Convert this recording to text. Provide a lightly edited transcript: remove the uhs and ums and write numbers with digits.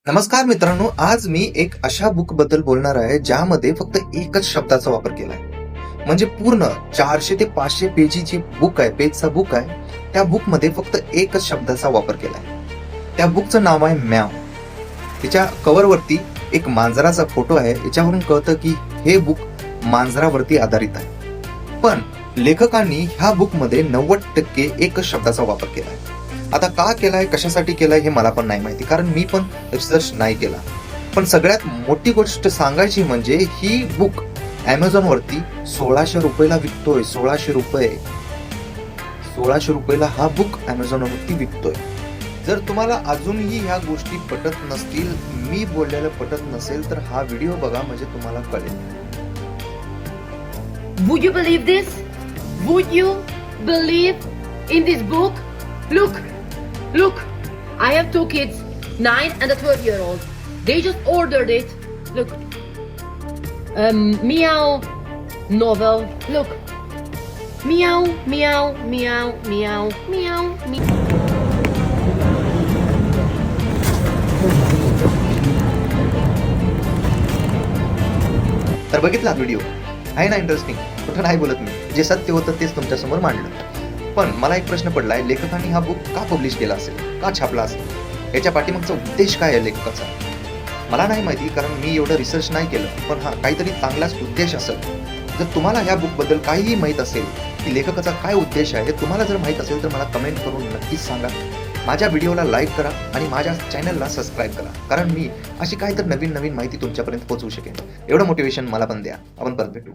नमस्कार मित्रांनो, आज मी एक अशा बुक बद्दल बोलणार आहे ज्यामध्ये फक्त एकच शब्दाचा वापर केलाय. म्हणजे पूर्ण 400 ते 500 पेजीची बुक आहे, पेजचा बुक आहे. त्या बुक मध्ये फक्त एकच शब्दाचा वापर केलाय. त्या बुकचं नाव आहे म्याव. तिच्या कव्हरवरती एक मांजराचा फोटो आहे. याच्यावरून कळतं की हे बुक मांजरावरती आधारित आहे. पण लेखकांनी ह्या बुक मध्ये 90% एकच शब्दाचा वापर केलाय. आता का केलाय, कशासाठी केलाय हे मला पण नाही माहिती, कारण मी पण रिसर्च नाही केला. पण सगळ्यात मोठी गोष्ट सांगायची म्हणजे ही बुक Amazon वरती 1600 रुपयाला विकतोय. 1600 रुपये, 1600 रुपयाला हा बुक Amazon वरती विकतोय. जर तुम्हाला अजूनही ह्या गोष्टी पटत नसतील, मी बोललेलं पटत नसेल, तर हा व्हिडिओ बघा, म्हणजे तुम्हाला कळेल. Would you believe this? Would you believe in this book? Look, I have two kids, 9 and a 12-year-old. They just ordered it. Look, meow novel. Look, meow, meow, meow, meow, meow, meow. तर बघितला video, आहे ना interesting? कुठं नाही बोलत मी, जे सत्य होतं तेच तुमच्यासमोर मांडलं. पण मला एक प्रश्न पडलाय, लेखकांनी हा बुक का पब्लिश केला असेल, का छापला असेल? याच्या पाठीमागचा उद्देश काय आहे लेखकाचा? मला नाही माहिती, कारण मी एवढं रिसर्च नाही केलं. पण हा काहीतरी चांगलाच उद्देश असेल. जर तुम्हाला ह्या बुक बद्दल काहीही माहित असेल की लेखकाचा काय उद्देश आहे, तुम्हाला जर माहित असेल तर मला कमेंट करून नक्कीच सांगा. माझ्या व्हिडिओला लाईक करा आणि माझ्या चॅनलला सबस्क्राईब करा, कारण मी अशी काहीतरी नवीन माहिती तुमच्यापर्यंत पोहोचवू शकेन. एवढं मोटिवेशन मला पण द्या. आपण परत भेटू.